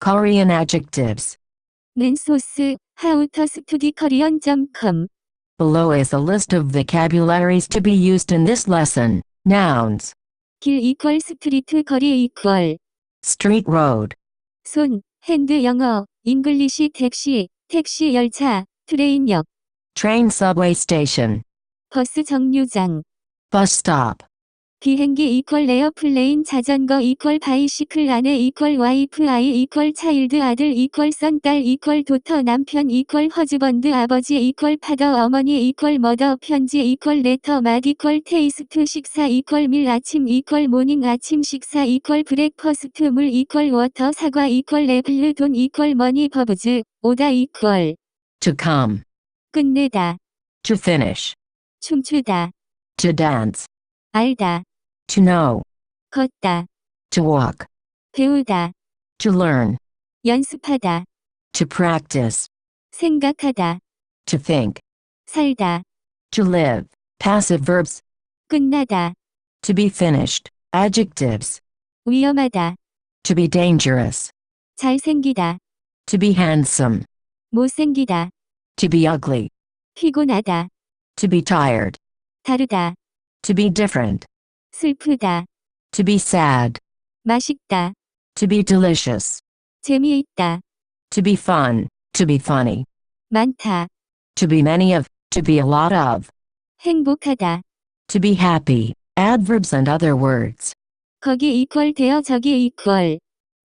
Korean adjectives. 는 소스, howtostudykorean.com. Below is a list of vocabularies to be used in this lesson. Nouns. 길 이퀄 스트리트 거리 이퀄. Street road. 손, 핸드 영어, 잉글리시 택시, 택시 열차, 트레인역. Train subway station. 버스 정류장. Bus stop. 비행기 이퀄 에어플레인 자전거 이퀄 바이시클 아내 이퀄 와이프 아이 이퀄 차일드 아들 이퀄 선 딸 이퀄 도터 남편 이퀄 허즈번드 아버지 이퀄 파더 어머니 이퀄 머더 편지 이퀄 레터 맛 이퀄 테이스트 식사 이퀄 밀 아침 이퀄 모닝 아침 식사 이퀄 브렉퍼스트 물 이퀄 워터 사과 이퀄 레블르 돈 이퀄 머니 버브즈 오다 이퀄 To come. 끝내다 To finish. 춤추다 To dance. 알다 To know. 걷다 To walk. 배우다 To learn. 연습하다 To practice. 생각하다 To think. 살다 To live. Passive verbs. 끝나다 To be finished. Adjectives. 위험하다 To be dangerous. 잘생기다 To be handsome. 못생기다 To be ugly. 피곤하다 To be tired. 다르다 To be different. 슬프다 To be sad. 맛있다 To be delicious. 재미있다 To be fun. To be funny. 많다 To be many of. To be a lot of. 행복하다 To be happy. Adverbs and other words. 거기 이퀄 되어 저기 이퀄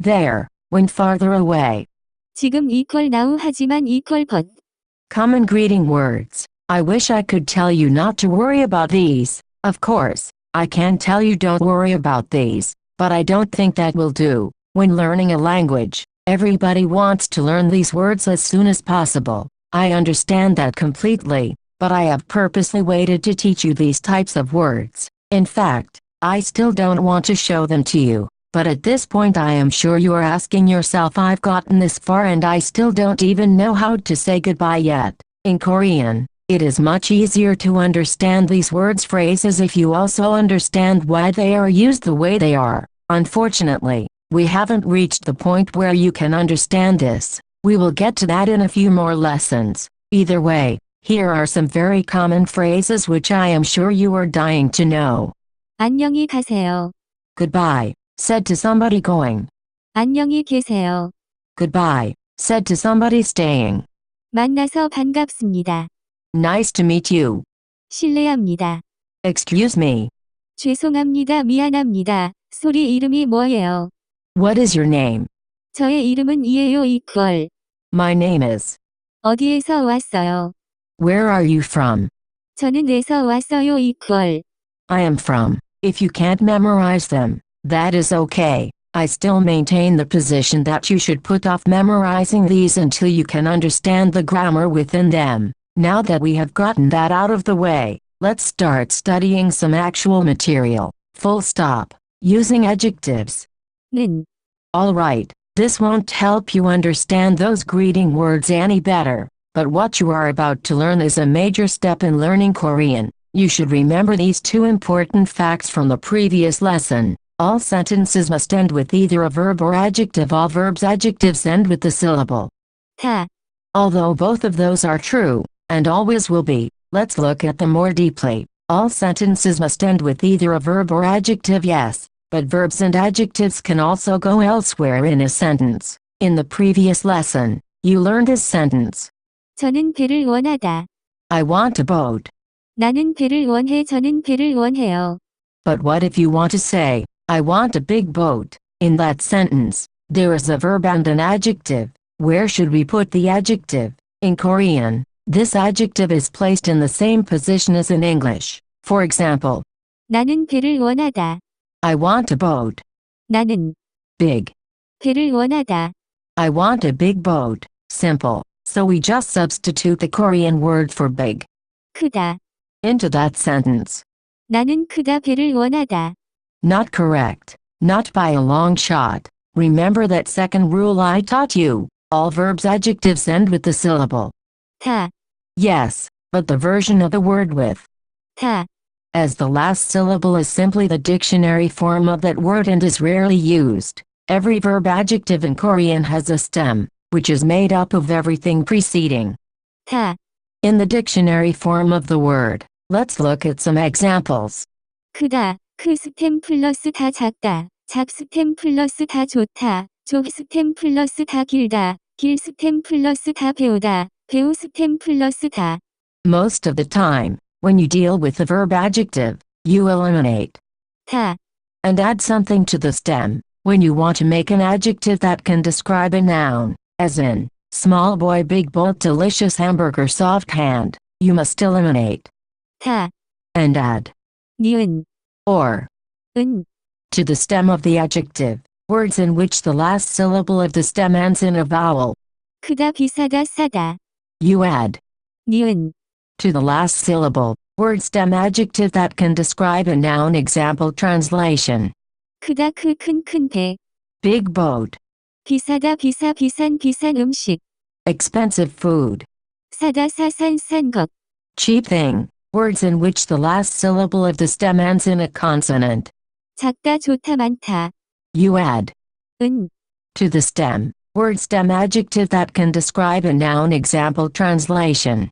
There. When farther away. 지금 이퀄 now 하지만 이퀄 but Common greeting words. I wish I could tell you not to worry about these. Of course, I can tell you don't worry about these, but I don't think that will do. When learning a language, everybody wants to learn these words as soon as possible. I understand that completely, but I have purposely waited to teach you these types of words. In fact, I still don't want to show them to you, but at this point I am sure you are asking yourself, I've gotten this far and I still don't even know how to say goodbye yet. In Korean, it is much easier to understand these words phrases if you also understand why they are used the way they are. Unfortunately, we haven't reached the point where you can understand this. We will get to that in a few more lessons. Either way, here are some very common phrases which I am sure you are dying to know. 안녕히 가세요 Goodbye, said to somebody going. 안녕히 계세요 Goodbye, said to somebody staying. 만나서 반갑습니다 Nice to meet you. 실례합니다 Excuse me. 죄송합니다 미안합니다 소리 이름이 뭐예요 What is your name? 저의 이름은 이에요 이퀄 My name is. 어디에서 왔어요 Where are you from? 저는 에서 왔어요 이퀄 I am from. If you can't memorize them, that is okay. I still maintain the position that you should put off memorizing these until you can understand the grammar within them. Now that we have gotten that out of the way, let's start studying some actual material. Full stop. Using adjectives. 는 Alright, this won't help you understand those greeting words any better, but what you are about to learn is a major step in learning Korean. You should remember these two important facts from the previous lesson. All sentences must end with either a verb or adjective. All verbs adjectives end with the syllable 다 Although both of those are true, and always will be, let's look at them more deeply. All sentences must end with either a verb or adjective, yes, but verbs and adjectives can also go elsewhere in a sentence. In the previous lesson, you learned this sentence. 저는 배를 원하다 I want a boat. 나는 배를 원해 저는 배를 원해요 But what if you want to say, I want a big boat? In that sentence, there is a verb and an adjective. Where should we put the adjective? In Korean, this adjective is placed in the same position as in English. For example, 나는 배를 원하다 I want a boat. 나는 Big. 배를 원하다 I want a big boat. Simple. So we just substitute the Korean word for big 크다 into that sentence. 나는 크다 배를 원하다 Not correct. Not by a long shot. Remember that second rule I taught you. All verbs adjectives end with the syllable 다 yes, but the version of the word with 다 as the last syllable is simply the dictionary form of that word and is rarely used. Every verb adjective in Korean has a stem, which is made up of everything preceding. 다, In the dictionary form of the word, let's look at some examples. 크다, 크 스템 플러스 다 작다, 작 스템 플러스 다 좋다, 좁 스템 플러스 다 길다, 길 스템 플러스 다 배우다, 배우 스템 플러스 다. Most of the time, when you deal with the verb adjective, you eliminate 다, and add something to the stem. When you want to make an adjective that can describe a noun, as in, small boy big bolt delicious hamburger soft hand, you must eliminate 다, and add 니은, or 은, to the stem of the adjective, words in which the last syllable of the stem ends in a vowel. 크다 비싸다 싸다, You add 니은, to the last syllable, word stem adjective that can describe a noun. Example translation. 크다 큰 배, Big boat. 비싸다 비싼 음식, Expensive food. 싸다 싼 것, Cheap thing. Words in which the last syllable of the stem ends in a consonant. 작다 좋다 많다, You add 은, to the stem, word stem adjective that can describe a noun. Example translation.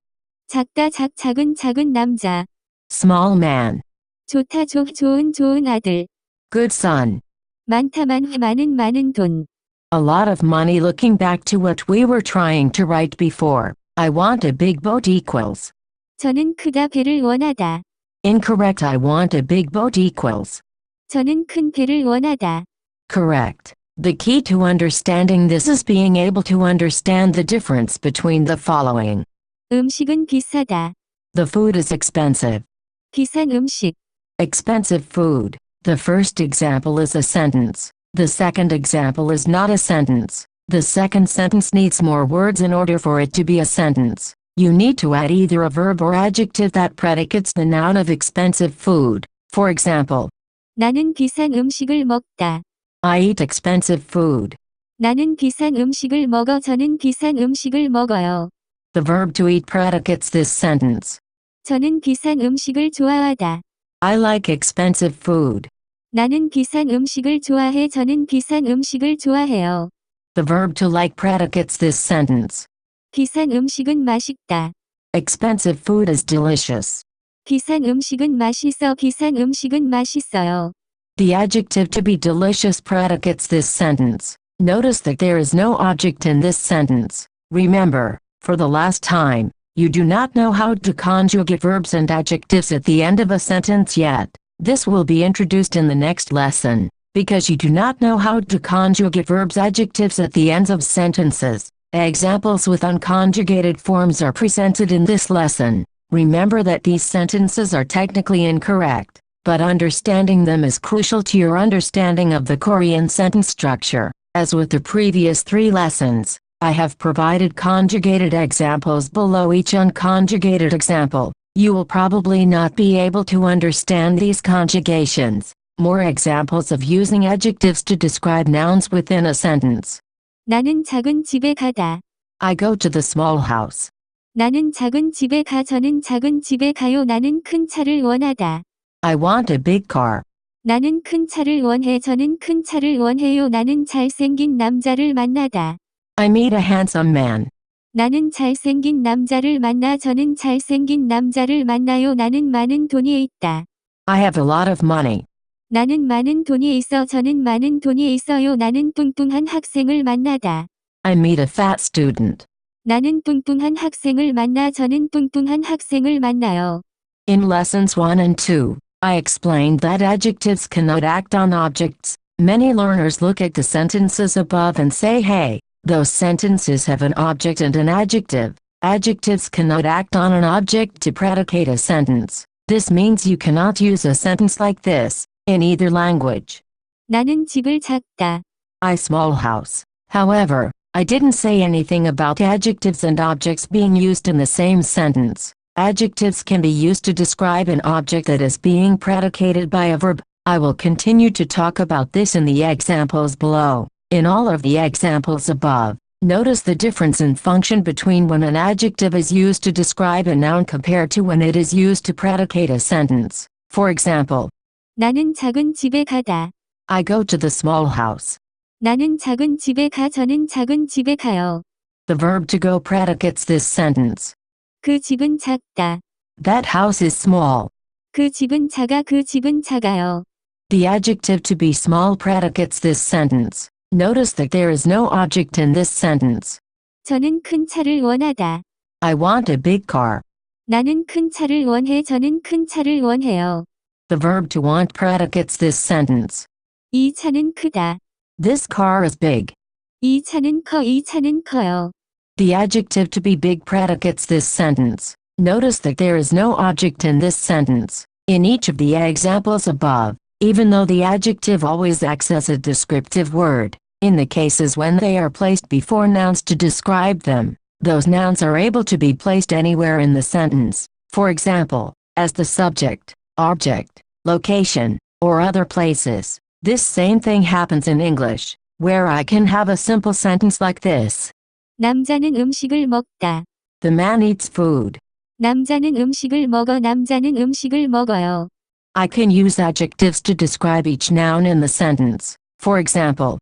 작다 작은 남자, Small man. 좋다 좋은 아들, Good son. 많다 많은 돈, A lot of money. Looking back to what we were trying to write before, I want a big boat equals. 저는 크다 배를 원하다, Incorrect. I want a big boat equals. 저는 큰 배를 원하다. Correct. The key to understanding this is being able to understand the difference between the following. 음식은 비싸다, The food is expensive. 비싼 음식, Expensive food. The first example is a sentence. The second example is not a sentence. The second sentence needs more words in order for it to be a sentence. You need to add either a verb or adjective that predicates the noun of expensive food. For example, 나는 비싼 음식을 먹다. I eat expensive food. 나는 비싼 음식을 먹어. 저는 비싼 음식을 먹어요. The verb to eat predicates this sentence. 저는 비싼 음식을 좋아하다. I like expensive food. 나는 비싼 음식을 좋아해. 저는 비싼 음식을 좋아해요. The verb to like predicates this sentence. 비싼 음식은 맛있다. Expensive food is delicious. 비싼 음식은 맛있어. 비싼 음식은 맛있어요. The adjective to be delicious predicates this sentence. Notice that there is no object in this sentence. Remember, for the last time, you do not know how to conjugate verbs and adjectives at the end of a sentence yet. This will be introduced in the next lesson. Because you do not know how to conjugate verbs adjectives at the ends of sentences, examples with unconjugated forms are presented in this lesson. Remember that these sentences are technically incorrect, but understanding them is crucial to your understanding of the Korean sentence structure. As with the previous 3 lessons, I have provided conjugated examples below each unconjugated example. You will probably not be able to understand these conjugations. More examples of using adjectives to describe nouns within a sentence. 나는 작은 집에 가다. I go to the small house. 나는 작은 집에 가. 저는 작은 집에 가요. 나는 큰 차를 원하다. I want a big car. 나는 큰 차를 원해. 저는 큰 차를 원해요. 나는 잘생긴 남자를 만나다. I meet a handsome man. 나는 잘생긴 남자를 만나. 저는 잘생긴 남자를 만나요. 나는 많은 돈이 있다. I have a lot of money. 나는 많은 돈이 있어. 저는 많은 돈이 있어요. 나는 뚱뚱한 학생을 만나다. I meet a fat student. 나는 뚱뚱한 학생을 만나. 저는 뚱뚱한 학생을 만나요. In lessons 1 and 2, I explained that adjectives cannot act on objects. Many learners look at the sentences above and say, hey, those sentences have an object and an adjective. Adjectives cannot act on an object to predicate a sentence. This means you cannot use a sentence like this in either language. 나는 집을 작다. I small house. However, I didn't say anything about adjectives and objects being used in the same sentence. Adjectives can be used to describe an object that is being predicated by a verb. I will continue to talk about this in the examples below. In all of the examples above, notice the difference in function between when an adjective is used to describe a noun compared to when it is used to predicate a sentence. For example, 나는 작은 집에 가다. I go to the small house. 나는 작은 집에 가. 저는 작은 집에 가요. The verb to go predicates this sentence. 그 집은 작다. That house is small. 그 집은 작아. 그 집은 작아요. The adjective to be small predicates this sentence. Notice that there is no object in this sentence. 저는 큰 차를 원하다. I want a big car. 나는 큰 차를 원해. 저는 큰 차를 원해요. The verb to want predicates this sentence. 이 차는 크다. This car is big. 이 차는 커. 이 차는 커요. The adjective to be big predicates this sentence. Notice that there is no object in this sentence. In each of the examples above, even though the adjective always acts as a descriptive word, in the cases when they are placed before nouns to describe them, those nouns are able to be placed anywhere in the sentence, for example, as the subject, object, location, or other places. This same thing happens in English, where I can have a simple sentence like this. 남자는 음식을 먹다. The man eats food. 남자는 음식을 먹어. 남자는 음식을 먹어요. I can use adjectives to describe each noun in the sentence. For example,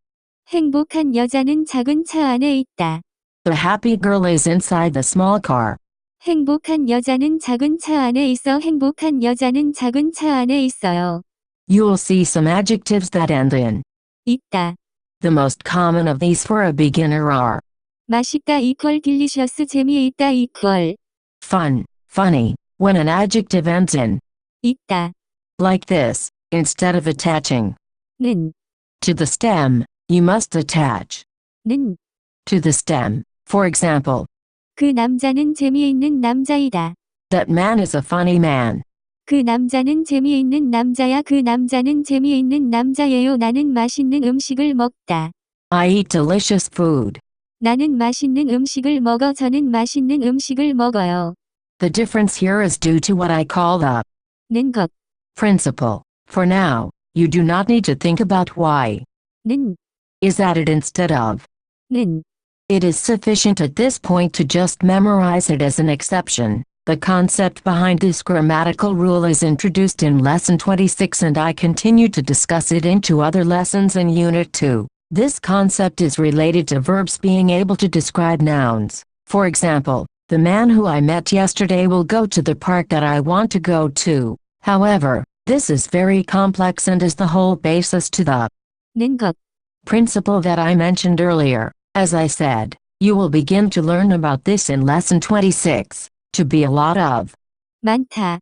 행복한 여자는 작은 차 안에 있다. the happy girl is inside the small car. 행복한 여자는 작은 차 안에 있어. 행복한 여자는 작은 차 안에 있어요. You will see some adjectives that end in. 있다. The most common of these for a beginner are 맛있다 equal delicious. 재미있다 equal fun, funny. When an adjective ends in, 있다. like this, instead of attaching 는, to the stem, you must attach 는. to the stem. For example, 그 남자는 재미있는 남자이다. that man is a funny man. 그 남자는 재미있는 남자야. 그 남자는 재미있는 남자예요. 나는 맛있는 음식을 먹다. I eat delicious food. 나는 맛있는 음식을 먹어. 저는 맛있는 음식을 먹어요. The difference here is due to what I call the 는 것, principle. For now, you do not need to think about why 는, is added instead of. 는. It is sufficient at this point to just memorize it as an exception. The concept behind this grammatical rule is introduced in Lesson 26 and I continue to discuss it into other lessons in Unit 2. This concept is related to verbs being able to describe nouns. For example, the man who I met yesterday will go to the park that I want to go to. However, this is very complex and is the whole basis to the 는 것, principle that I mentioned earlier. As I said, you will begin to learn about this in Lesson 26. To be a lot of. 많다.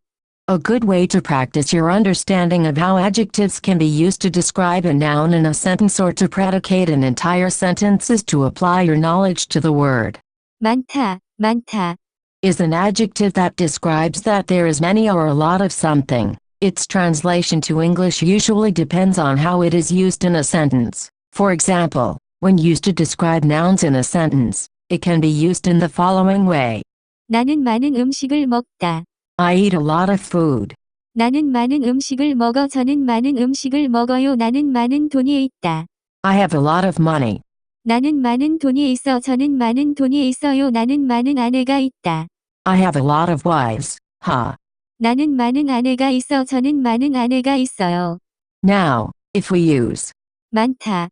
A good way to practice your understanding of how adjectives can be used to describe a noun in a sentence or to predicate an entire sentence is to apply your knowledge to the word. 많다, 많다. Is an adjective that describes that there is many or a lot of something. Its translation to English usually depends on how it is used in a sentence. For example, when used to describe nouns in a sentence, it can be used in the following way. 나는 많은 음식을 먹다. I eat a lot of food. 나는 많은 음식을 먹어. 저는 많은 음식을 먹어요. 나는 많은 돈이 있다. I have a lot of money. 나는 많은 돈이 있어. 저는 많은 돈이 있어요. 나는 많은 아내가 있다. I have a lot of wives. Ha. 나는 많은 아내가 있어. 저는 많은 아내가 있어요. Now, if we use 많다.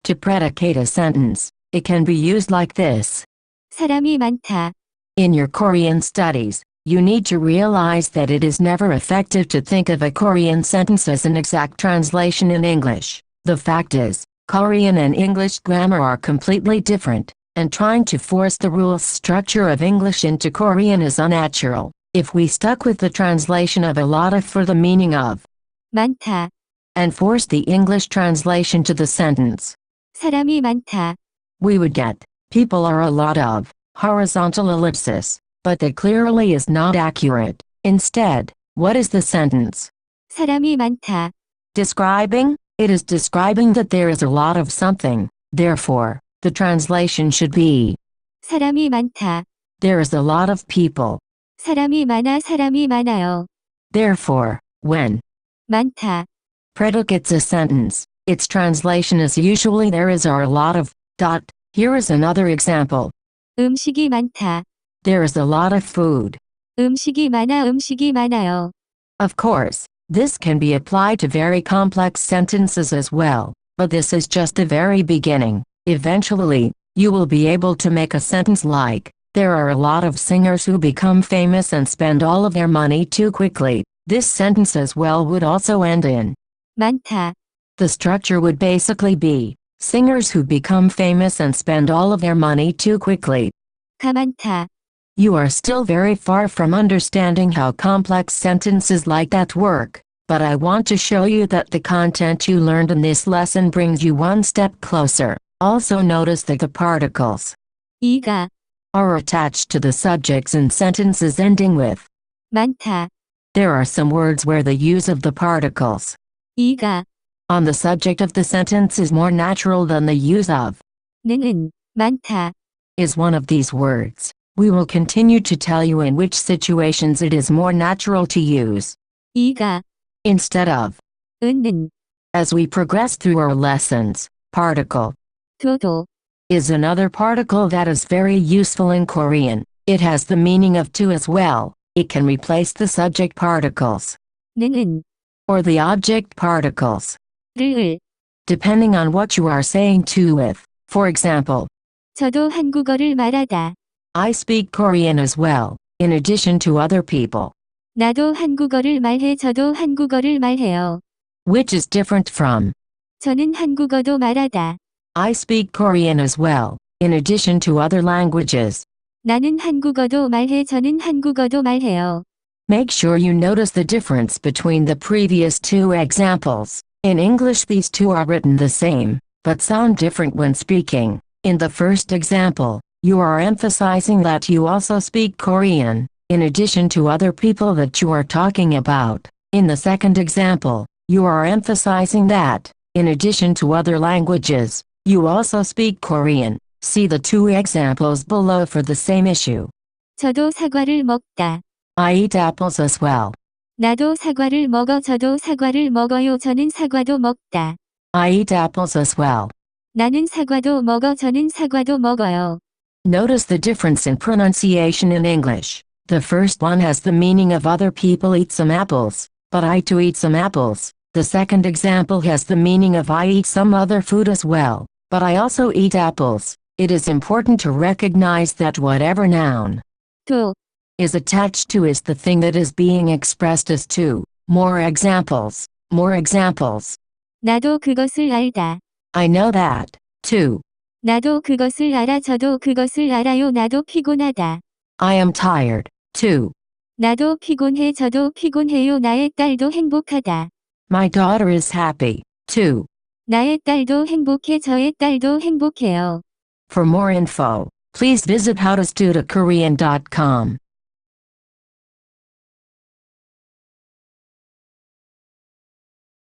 to predicate a sentence, it can be used like this. 사람이 많다. In your Korean studies, you need to realize that it is never effective to think of a Korean sentence as an exact translation in English. The fact is, Korean and English grammar are completely different, and trying to force the rules structure of English into Korean is unnatural. If we stuck with the translation of a lot of for the meaning of 많다. and forced the English translation to the sentence, 사람이 많다. we would get people are a lot of horizontal ellipsis, but that clearly is not accurate. Instead, what is the sentence 사람이 많다. describing? It is describing that there is a lot of something. Therefore, the translation should be 사람이 많다. there is a lot of people. 사람이 많아. 사람이 많아요. Therefore, when 많다. predicates a sentence, its translation is usually there is or a lot of. Here is another example. 음식이 많다. There is a lot of food. 음식이 많아. 음식이 많아요. Of course, this can be applied to very complex sentences as well. But this is just the very beginning. Eventually, you will be able to make a sentence like, there are a lot of singers who become famous and spend all of their money too quickly. This sentence as well would also end in 많다. The structure would basically be, singers who become famous and spend all of their money too quickly. 가만타. You are still very far from understanding how complex sentences like that work, but I want to show you that the content you learned in this lesson brings you one step closer. Also notice that the particles 이가. are attached to the subjects in sentences ending with. 많다. There are some words where the use of the particles 이가. on the subject of the sentence is more natural than the use of 는. 많다. is one of these words. We will continue to tell you in which situations it is more natural to use 이가. instead of 는. as we progress through our lessons. Particle 도도. is another particle that is very useful in Korean. It has the meaning of to as well. It can replace the subject particles 는. or the object particles, 를. depending on what you are saying to with. For example, 저도 한국어를 말하다. I speak Korean as well, in addition to other people, 나도 한국어를 말해. 저도 한국어를 말해요. which is different from 저는 한국어도 말하다. I speak Korean as well, in addition to other languages. 나는 한국어도 말해. 저는 한국어도 말해요. Make sure you notice the difference between the previous two examples. In English these two are written the same, but sound different when speaking. In the first example, you are emphasizing that you also speak Korean, in addition to other people that you are talking about. In the second example, you are emphasizing that, in addition to other languages, you also speak Korean. See the two examples below for the same issue. 저도 사과를 먹다. I eat apples as well. 나도 사과를 먹어. 저도 사과를 먹어요. 저는 사과도 먹다. I eat apples as well. 나는 사과도 먹어. 저는 사과도 먹어요. Notice the difference in pronunciation in English. The first one has the meaning of other people eat some apples, but I too eat some apples. The second example has the meaning of I eat some other food as well, but I also eat apples. It is important to recognize that whatever noun 도. is attached to is the thing that is being expressed as to. More examples. More examples. 나도 그것을 알다. I know that, too. 나도 그것을 알아. 저도 그것을 알아요. 나도 피곤하다. I am tired, too. 나도 피곤해. 저도 피곤해요. 나의 딸도 행복하다. My daughter is happy, too. 나의 딸도 행복해. 저의 딸도 행복해요. For more info, please visit howtostudiokorean.com.